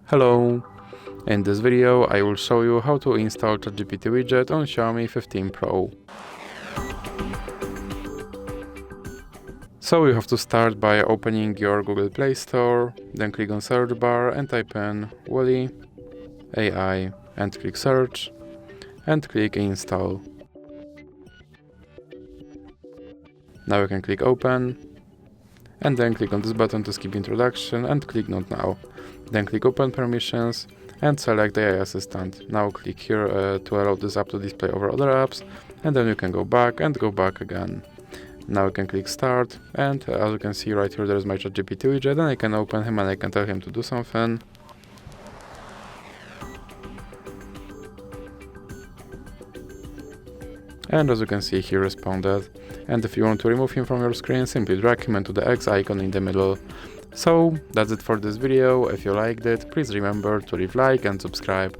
Hello! In this video I will show you how to install Chat GPT Widget on Xiaomi 15 Pro. So you have to start by opening your Google Play Store, then click on search bar and type in Wally AI and click search and click install. Now you can click open and then click on this button to skip introduction and click not now. Then click open permissions and select AI assistant. Now click here to allow this app to display over other apps, and then you can go back and go back again. Now you can click start, and as you can see right here there is my Chat GPT widget, and I can open him and I can tell him to do something. And as you can see, he responded. And if you want to remove him from your screen, simply drag him into the X icon in the middle. So that's it for this video. If you liked it, please remember to leave like and subscribe.